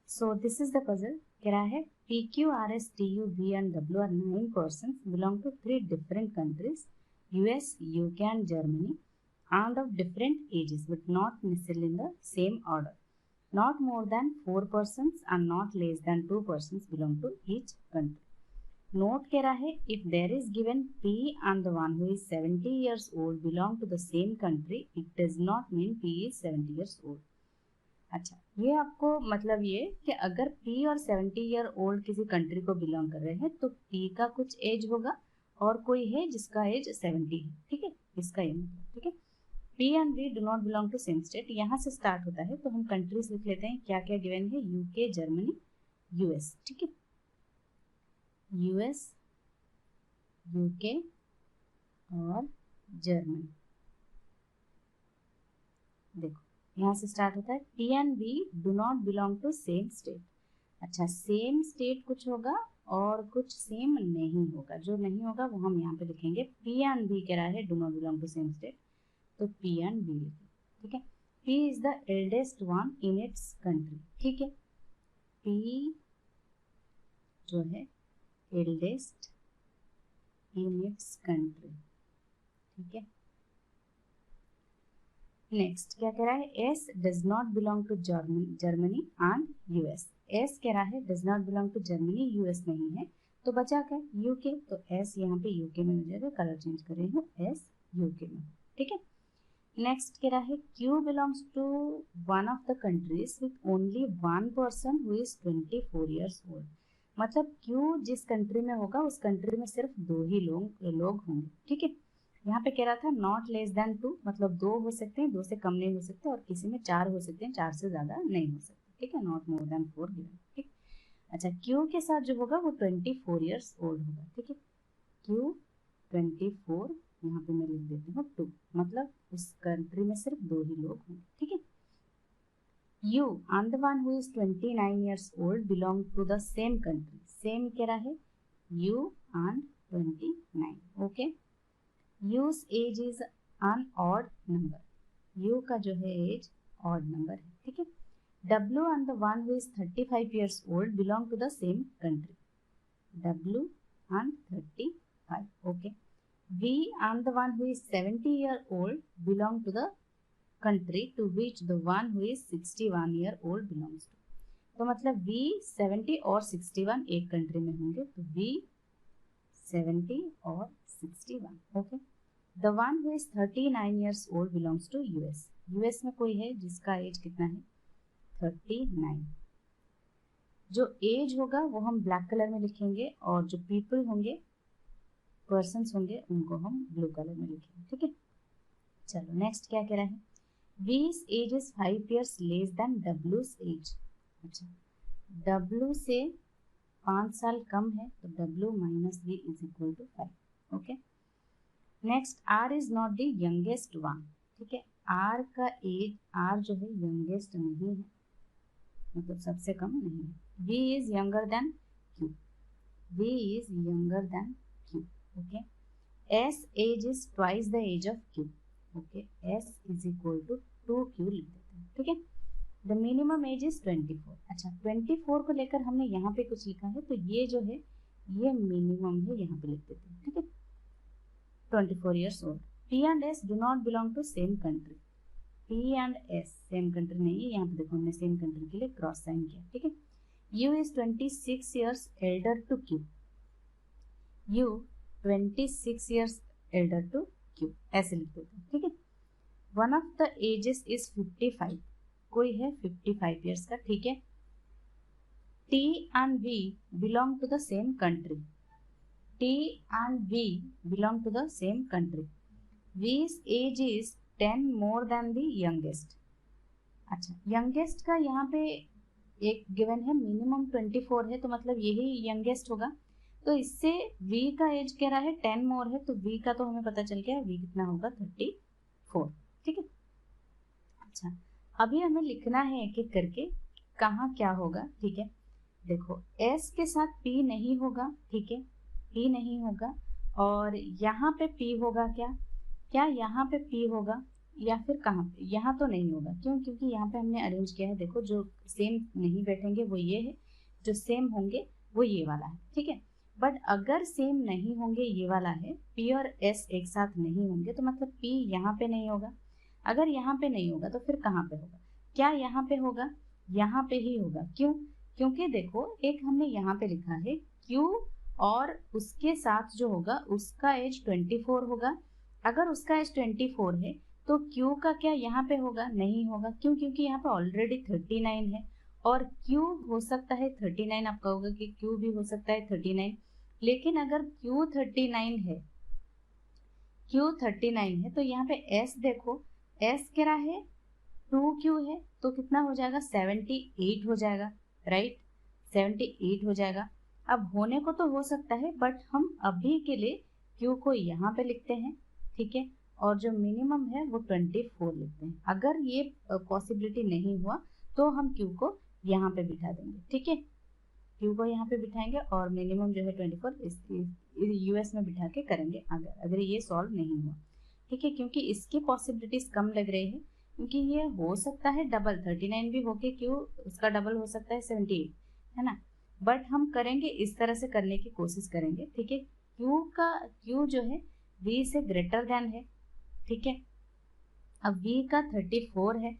So this is the puzzle. कह रहा है P, Q, R, S, T, U, V and W are 9 persons belong to 3 different countries, US, UK and Germany, and of different ages but not necessarily in the same order. Not more than 4 persons and not less than 2 persons belong to each country. Note कह रहा है if there is given P and the one who is 70 years old belong to the same country, it does not mean P is 70 years old. अच्छा, ये आपको मतलब ये कि अगर P और 70 ईयर ओल्ड किसी कंट्री को बिलोंग कर रहे हैं तो P का कुछ एज होगा और कोई है जिसका एज 70 है, ठीक है, इसका ये मतलब, ठीक है. P and V do not belong to same state, यहाँ से स्टार्ट होता है तो हम कंट्रीज लिख लेते हैं. क्या क्या गिवन है? यूके, जर्मनी, यूएस, ठीक है, यूएस, यूके और जर्मनी. देखो यहाँ से स्टार्ट होता है. P and V do not belong to same state. अच्छा, सेम स्टेट कुछ होगा और कुछ सेम नहीं होगा. जो नहीं होगा वो हम यहाँ पे लिखेंगे. P एंड V कह रहा है do not belong to same state, तो P एंड V लिखेंगे, ठीक है. P is the eldest one in its country, ठीक है. P जो है एल्डेस्ट इन इट्स कंट्री, ठीक है. नेक्स्ट क्या कह रहा है? S does not belong to Germany and US. S कह रहा है does not belong to Germany, US नहीं है, तो बचा क्या? यूके. तो S यहाँ पे यूके में हो जाएगा. कलर चेंज कर रही हूँ, S यूके में, ठीक है. नेक्स्ट कह रहा है Q belongs to one of the countries with only one person who is 24 years old. मतलब Q जिस कंट्री में होगा उस कंट्री में सिर्फ 2 ही लोग होंगे, ठीक है. यहाँ पे कह रहा था नॉट लेस देन 2, मतलब 2 हो सकते हैं, 2 से कम नहीं हो सकते, और किसी में 4 हो सकते हैं, 4 से ज्यादा नहीं हो सकते, ठीक है. नॉट मोर देन 4 गिवन, ठीक. अच्छा, Q के साथ जो होगा वो 24 ईयर्स ओल्ड होगा, ठीक है. Q 24, यहाँ पे मैं लिख देती हूँ 2, मतलब उस कंट्री में सिर्फ 2 ही लोग होंगे, ठीक है. U and the one who is 29 years old belong to the same country. Same कह रहा है U and 29, okay. U's age is an odd number. U का जो है एज ऑड नंबर है, ठीक है. W and the one who is 35 years old belong to the same country. W and 35, okay. V and the one who is 70 year old belong to the country to which the one who is 61 year old belongs to. तो मतलब V 70 और 61 एक country में होंगे, तो V 70 और 61, okay. The one who is 39 years old belongs to US. US में कोई है जिसका एज कितना है? 39. जो एज होगा वो हम ब्लैक कलर में लिखेंगे और जो पीपल होंगे, पर्सन्स होंगे, उनको हम ब्लू कलर में लिखेंगे, ठीक है. चलो नेक्स्ट क्या कह रहा है? V's age is 5 years less than W's age. अच्छा, W से 5 साल कम है, तो W minus V is equal to 5, okay. Next, R is not the youngest one, ठीक है. R का एज, R जो है यंगेस्ट नहीं है, मतलब सबसे कम नहीं है. V is younger than Q. V is younger than Q, okay. S age is twice the age of Q, okay. S is equal to 2Q लिख देते हैं, ठीक है. The minimum age is 24. अच्छा, 24 को लेकर हमने यहाँ पे कुछ लिखा है, तो ये जो है ये मिनिमम है, यहाँ पे लिख देते हैं, ठीक है. 24 years old. P and S do not belong to same country. P and S same country नहीं है. यहाँ पे देखो हमने सेम कंट्री के लिए क्रॉस साइन किया, ठीक है. U is 26 years elder to Q. U 26 years elder to Q, ऐसे लिख देते हैं, ठीक है. One of the ages is 55. कोई है 55 years का, ठीक है. T and V belong to the same country. T and V belong to the same country. V's age is 10 more than the youngest. अच्छा, youngest का यहाँ पे एक गिवन है, मिनिमम 24 है, तो मतलब यही youngest होगा. तो इससे V का एज कह रहा है 10 मोर है, तो V का तो हमें पता चल गया, V कितना होगा? 34, ठीक है. अच्छा, अभी हमें लिखना है एक एक करके कहाँ क्या होगा, ठीक है. देखो S के साथ P नहीं होगा, ठीक है, P नहीं होगा, और यहाँ पे P होगा क्या? क्या यहाँ पे P होगा? या फिर कहाँ पे, यहाँ तो नहीं होगा, क्यों? क्योंकि यहाँ पे हमने अरेंज किया है, देखो जो सेम नहीं बैठेंगे वो ये है, जो सेम होंगे वो ये वाला है, ठीक है। बट अगर सेम नहीं होंगे, ये वाला है, P और S एक साथ नहीं होंगे, तो मतलब P यहाँ पे नहीं होगा। अगर यहाँ पे नहीं होगा तो फिर कहाँ पे होगा? क्या यहाँ पे होगा? यहाँ पे ही होगा। क्यों? क्योंकि देखो एक हमने यहाँ पे लिखा है Q और उसके साथ जो होगा उसका एज 24 होगा। अगर उसका एज 24 है तो Q का क्या यहाँ पे होगा? नहीं होगा। क्यों? क्योंकि यहाँ पे ऑलरेडी 39 है और Q हो सकता है 39, आप कहोगे कि Q भी हो सकता है 39, लेकिन अगर Q 39 है, Q 39 है तो यहाँ पे S देखो, S क्या है? 2Q है, तो कितना हो जाएगा? 78 हो जाएगा, राइट? 78 हो जाएगा। अब होने को तो हो सकता है, बट हम अभी के लिए Q को यहाँ पे लिखते हैं, ठीक है, और जो मिनिमम है वो 24 लिखते हैं। अगर ये पॉसिबिलिटी नहीं हुआ तो हम Q को यहाँ पे बिठा देंगे, ठीक है। Q को यहाँ पे बिठाएंगे और मिनिमम जो है 24 इस US में बिठा के करेंगे अगर ये सॉल्व नहीं हुआ, ठीक है, क्योंकि इसकी पॉसिबिलिटीज कम लग रही है, क्योंकि ये हो सकता है डबल 39 भी होके Q उसका डबल हो सकता है 78, है ना। बट हम करेंगे इस तरह से करने की कोशिश करेंगे, ठीक है। Q जो है V से ग्रेटर देन है, ठीक है। अब V का 34 है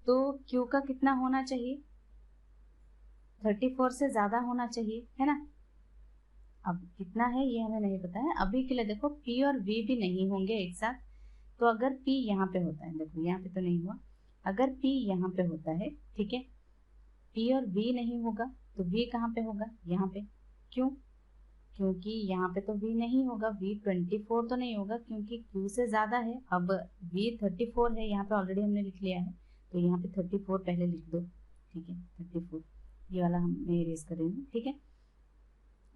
तो Q का कितना होना चाहिए? 34 से ज्यादा होना चाहिए, है ना। अब कितना है ये हमें नहीं पता है अभी के लिए। देखो P और V भी नहीं होंगे एक साथ, तो अगर P यहाँ पे होता है, देखो यहाँ पे तो नहीं हुआ, अगर P यहाँ पे होता है, ठीक है, P और V नहीं होगा तो V कहाँ पे होगा? यहाँ पे। क्यों? क्योंकि यहाँ पे तो V नहीं होगा, V 24 तो नहीं होगा क्योंकि Q से ज्यादा है। अब V 34 है, यहाँ पे ऑलरेडी हमने लिख लिया है, तो यहाँ पे 34 पहले लिख दो, ठीक है। 34 ये वाला हम इरेज करेंगे, ठीक है।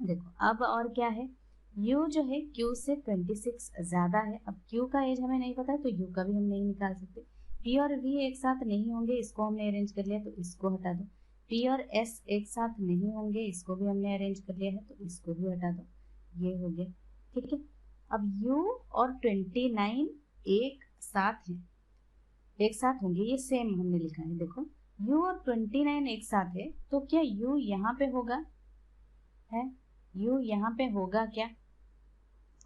देखो अब और क्या है, U जो है Q से 26 ज्यादा है। अब Q का एज हमें नहीं पता है तो U का भी हम नहीं निकाल सकते। P और V एक साथ नहीं होंगे, इसको हमने अरेंज कर लिया तो इसको हटा दो। P और S एक साथ नहीं होंगे, इसको भी हमने अरेंज कर लिया है तो इसको भी हटा दो। ये हो गया, ठीक है। अब U और 29 एक साथ है, एक साथ होंगे, ये सेम हमने लिखा है। देखो U और 29 एक साथ है तो क्या U यहाँ पे होगा? है U यहाँ पे होगा क्या?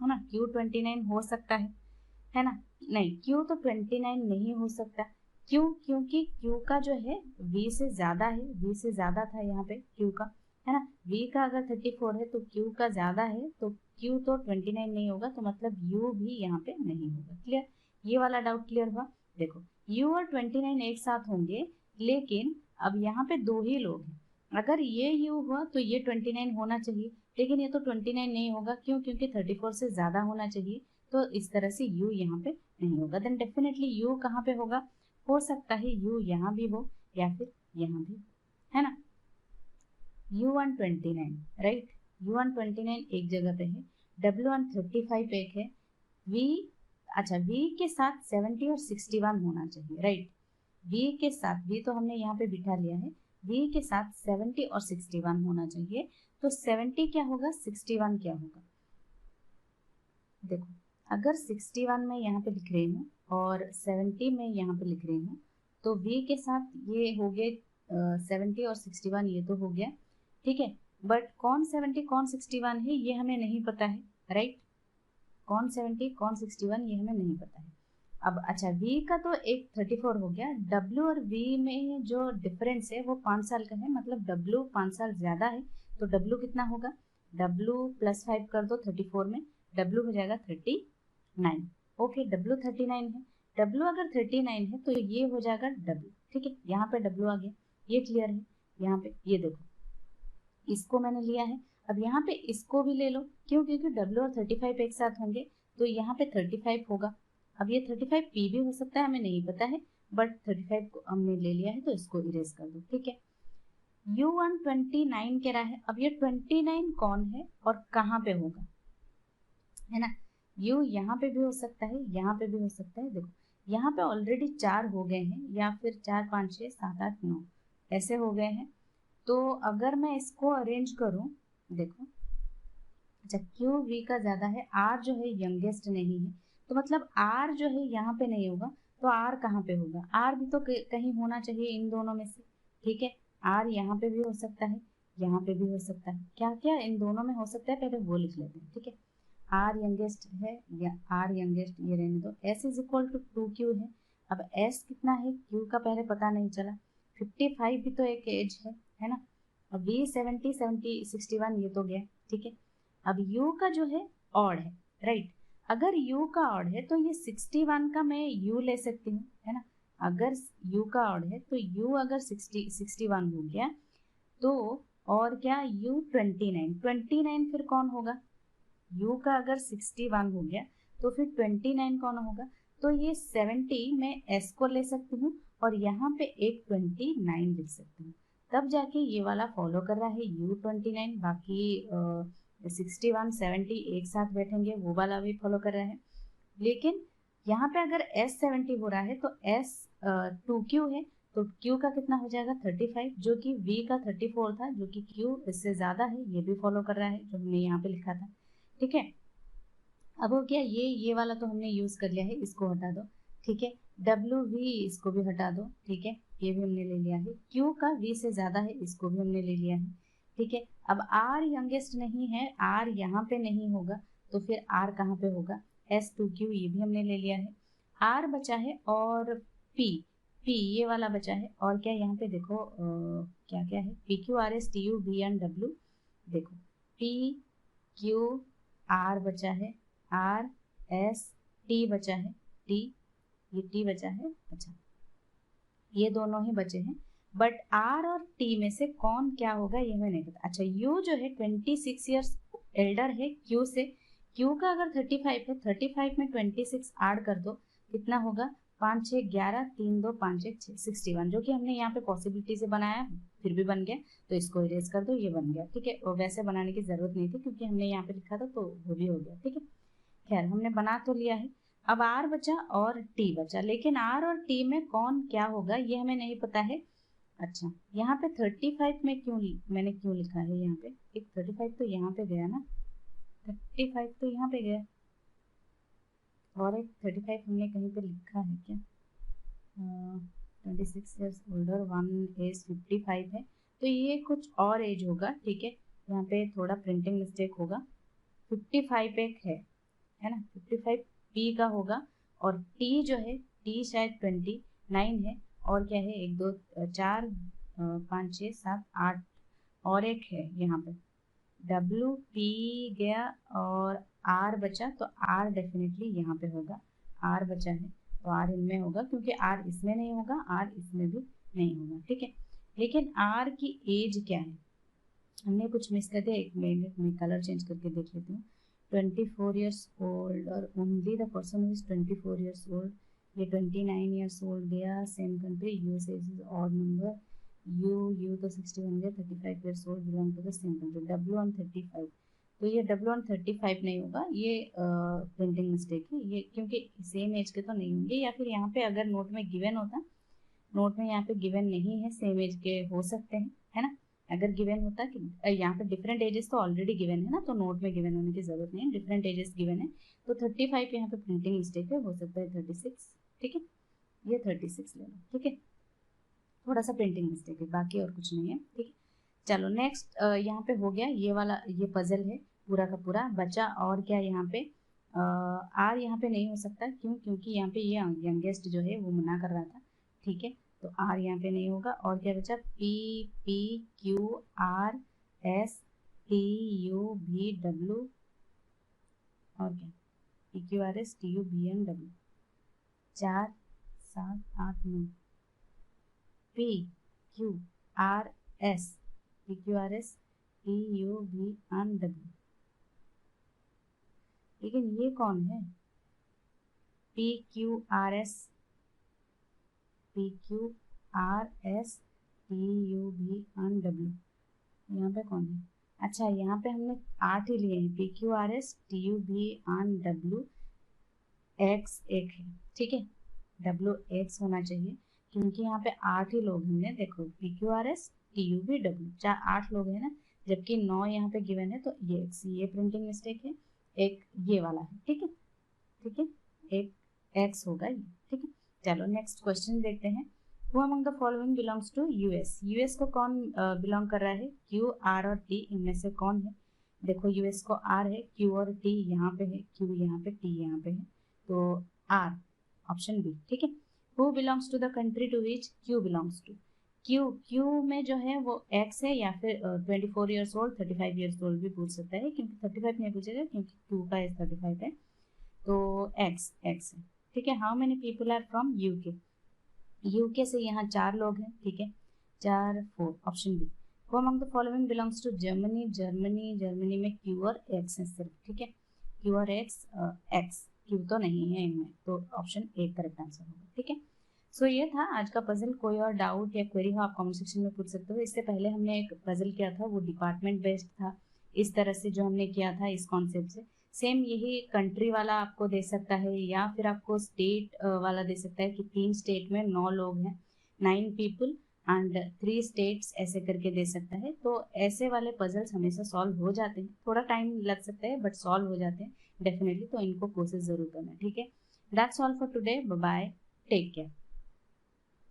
है ना, Q 29 हो सकता है ना। नहीं, Q तो 29 नहीं हो सकता। क्यों? क्योंकि Q का जो है V से ज्यादा है, V से ज्यादा था यहाँ पे Q का, है ना। V का अगर 34 है तो Q का ज्यादा है, तो Q तो 29 नहीं होगा, तो मतलब U भी यहाँ पे नहीं होगा। क्लियर? ये वाला डाउट क्लियर हुआ? देखो U और 29 एक साथ होंगे, लेकिन अब यहाँ पे दो ही लोग हैं। अगर ये U हुआ तो ये 29 होना चाहिए, लेकिन ये तो 29 नहीं होगा। क्यों? क्योंकि 34 से ज्यादा होना चाहिए, तो इस तरह से U यहाँ पे नहीं होगा। देन डेफिनेटली U कहाँ पे होगा? हो सकता है U यहाँ भी हो या फिर यहाँ भी, है ना। U129, राइट, U129 एक जगह पे है, W135 एक है, V, अच्छा V के साथ 70 और 61 होना चाहिए, राइट। V के साथ, V तो हमने यहाँ पे बिठा लिया है, V के साथ 70 और 61 होना चाहिए। तो 70 क्या होगा, 61 क्या होगा? देखो अगर 61 में यहाँ पे लिख रही हूँ और 70 में यहाँ पे लिख रही हूँ, तो V के साथ ये हो गए 70 और 61, ये तो हो गया, ठीक है। बट कौन 70 कौन 61 है ये हमें नहीं पता है, राइट। कौन 70 कौन 61 ये हमें नहीं पता है। अब अच्छा V का तो एक 34 हो गया, W और V में जो डिफरेंस है वो 5 साल का है, मतलब W 5 साल ज्यादा है, तो W कितना होगा? W +5 कर दो 34 में, W हो जाएगा 39। ओके, W 39 है, W अगर 39 है तो ये हो जाएगा W, ठीक है। यहाँ पे W आ गया, ये क्लियर है। यहाँ पे ये देखो, इसको मैंने लिया है, अब यहाँ पे इसको भी ले लो। क्यों? क्योंकि W और 35 एक साथ होंगे, तो यहाँ पे 35 होगा। अब ये 35 P भी हो सकता है, हमें नहीं पता है, बट 35 को हमने ले लिया है तो इसको इरेज कर दो, ठीक है। U129 कह रहा है, अब ये 29 कौन है और कहाँ पे होगा, है ना। U यहाँ पे भी हो सकता है, यहाँ पे भी हो सकता है। देखो यहाँ पे ऑलरेडी 4 हो गए हैं, या फिर 4 5 6 7 8 9 ऐसे हो गए हैं। तो अगर मैं इसको अरेंज करूं, देखो अच्छा Q V का ज्यादा है, R जो है यंगेस्ट नहीं है, तो मतलब R जो है यहाँ पे नहीं होगा, तो आर कहाँ पे होगा, आर भी तो कहीं होना चाहिए इन दोनों में से, ठीक है। आर यहाँ पे भी हो सकता है, यहाँ पे भी हो सकता है, क्या क्या इन दोनों में हो सकता है पहले वो लिख लेते हैं, ठीक है। आर यंगेस्ट है या आर यंगेस्ट ये रहने दो, S is equal to 2Q है। अब एस कितना है, क्यू का पहले पता नहीं चला, 55 भी तो एक एज है ना। अब बी 70 70 61 ये तो गया, ठीक है। अब यू का जो है ऑड है, राइट। अगर यू का ऑड है तो ये 61 का मैं यू ले सकती हूँ, है ना। अगर यू का ऑड है तो यू अगर 61 हो गया तो और क्या यू 29 फिर कौन होगा, u का अगर 61 हो गया तो फिर 29 कौन होगा, तो ये 70 मैं s को ले सकती हूँ और यहाँ पे एक 29 लिख सकती हूँ, तब जाके ये वाला फॉलो कर रहा है u29, बाकी 61 70 एक साथ बैठेंगे वो वाला भी फॉलो कर रहा है। लेकिन यहाँ पे अगर s 70 हो रहा है तो s 2Q है, तो q का कितना हो जाएगा 35, जो कि v का 34 था, जो कि q इससे ज्यादा है, ये भी फॉलो कर रहा है जो हमने यहाँ पे लिखा था, ठीक है। अब हो गया ये वाला तो हमने यूज कर लिया है, इसको हटा दो, ठीक है। डब्ल्यू वी इसको भी हटा दो, ठीक है, ये भी हमने ले लिया है। क्यू का वी से ज्यादा है, इसको भी हमने ले लिया है, ठीक है। अब आर यंगेस्ट नहीं है, आर यहाँ पे नहीं होगा, तो फिर आर कहाँ पे होगा, S2Q ये भी हमने ले लिया है। आर बचा है और पी, पी ये वाला बचा है, और क्या यहाँ पे देखो क्या क्या है, PQRSTUVNW, देखो PQR बचा है, RST बचा है, T ये T बचा है, अच्छा ये दोनों ही बचे हैं, बट R और T में से कौन क्या होगा ये हमें नहीं पता। अच्छा U जो है 26 ईयर्स एल्डर है Q से, Q का अगर 35 है, 35 में 26 ऐड कर दो, कितना होगा 5 6 11 3 2 5 1 6 61, जो कि हमने यहाँ पे पॉसिबिलिटी से बनाया फिर भी बन गया, तो इसको इरेज कर दो, ये बन गया, ठीक है। और वैसे बनाने की जरूरत नहीं थी क्योंकि हमने यहाँ पे लिखा था तो वो भी हो गया, ठीक है। खैर हमने बना तो लिया है। अब आर बचा और टी बचा, लेकिन आर और टी में कौन क्या होगा ये हमें नहीं पता है। अच्छा यहाँ पे 35 में मैंने क्यों लिखा है, यहाँ पे एक 35 तो यहाँ पे गया ना, 35 तो यहाँ पे गया, और एक 35 हमने कहीं पे लिखा है क्या, 26 ईयर्स ओल्डर 1 एज 55 है, तो ये कुछ और एज होगा, ठीक है। यहाँ पे थोड़ा प्रिंटिंग मिस्टेक होगा, 55 एक है ना, 55 पी का होगा, और टी जो है टी शायद 29 है, और क्या है 1 2 4 5 6 7 8 और एक है यहाँ पे डब्ल्यू पी गया और आर बचा, तो आर डेफिनेटली यहाँ पे होगा, आर बचा है तो आर इनमें होगा, क्योंकि आर इसमें नहीं होगा आर इसमें भी नहीं होगा, ठीक है। लेकिन आर की एज क्या है, हमने कुछ मिस कर दिया, एक मिनट में कलर चेंज करके देख लेती हूँ। 24 ईयर्स ओल्ड और only the person is 24 years old, ये 29 ईयर्स ओल्ड गया, same country USA is odd number, you तो 61 गया, 35 years old belong to the same country, W on 35, तो ये डब्ल्यू ऑन 35 नहीं होगा, ये प्रिंटिंग मिस्टेक है ये, क्योंकि सेम एज के तो नहीं होंगे, या फिर यहाँ पे अगर नोट में गिवन होता, नोट में यहाँ पे गिवन नहीं है, सेम एज के हो सकते हैं, है ना। अगर गिवन होता कि यहाँ पे डिफरेंट एजेस तो ऑलरेडी गिवन है ना, तो नोट में गिवन होने की जरूरत नहीं है, डिफरेंट एजेस गिवन है, तो 35 यहाँ पे प्रिंटिंग मिस्टेक है, हो सकता है 36, ठीक है, ये 36 ले लो, ठीक है, थोड़ा सा प्रिंटिंग मिस्टेक है, बाकी और कुछ नहीं है, ठीक है। चलो नेक्स्ट यहाँ पे हो गया ये वाला, ये पजल है पूरा का पूरा बचा, और क्या यहाँ पे आर यहाँ पे नहीं हो सकता, क्यों, क्योंकि यहाँ पे ये यंगेस्ट जो है वो मना कर रहा था, ठीक है, तो आर यहाँ पे नहीं होगा, और क्या बचा P P Q R S T U भी डब्ल्यू, और क्या P Q R S T U B N W, 4 7 8 9, P Q R S P Q R S T U B N W, लेकिन ये कौन है, P Q R S P Q R S T U B N W, यहाँ पे कौन है, अच्छा यहाँ पे हमने 8 ही लिए हैं, P Q R S T U B N W X एक है, ठीक है, डब्ल्यू एक्स होना चाहिए, क्योंकि यहाँ पे 8 ही लोग हमने, देखो P Q R S T U V W 8 लोग हैं ना, जबकि 9 यहाँ पे गिवन है, तो ये एक्स, ये प्रिंटिंग मिस्टेक है, एक ये वाला है, ठीक है, ठीक है, एक एक्स होगा ये, ठीक है। चलो नेक्स्ट क्वेश्चन देखते हैं। Who among the following belongs to US. US को कौन बिलोंग कर रहा है? क्यू, आर और टी, इनमें से कौन है? देखो यूएस को आर है, क्यू और टी यहाँ पे है, क्यू यहाँ पे, टी यहाँ पे है, तो आर, ऑप्शन बी, ठीक है। Who belongs to the country to which Q belongs to. Q, Q में जो है वो एक्स है, या फिर 24 ईयर्स ओल्ड, 35 ईयर्स ओल्ड भी पूछ सकता है, क्योंकि 35 नहीं पूछेगा क्योंकि क्यू का एज 35 है, तो एक्स एक्स है, ठीक है। How many people are from UK. UK से यहाँ 4 लोग हैं, ठीक है, 4 4, option B. Who among the following belongs to Germany. Germany में क्यू और एक्स है सिर्फ, ठीक है, क्यू और एक्स, एक्स क्यू तो नहीं है इनमें, तो ऑप्शन ए करेक्ट आंसर होगा, ठीक है। सो ये था आज का पजल। कोई और डाउट या क्वेरी हो आप कमेंट सेक्शन में पूछ सकते हो। इससे पहले हमने एक पजल किया था, वो डिपार्टमेंट बेस्ड था, इस तरह से जो हमने किया था इस कॉन्सेप्ट से। सेम यही कंट्री वाला आपको दे सकता है, या फिर आपको स्टेट वाला दे सकता है कि 3 स्टेट में 9 लोग हैं, 9 पीपल एंड 3 स्टेट्स, ऐसे करके दे सकता है। तो ऐसे वाले पजल्स हमेशा सॉल्व हो जाते हैं, थोड़ा टाइम लग सकता है बट सॉल्व हो जाते हैं डेफिनेटली, तो इनको कोशिश जरूर करना, ठीक है। That's all for today, bye bye, take care.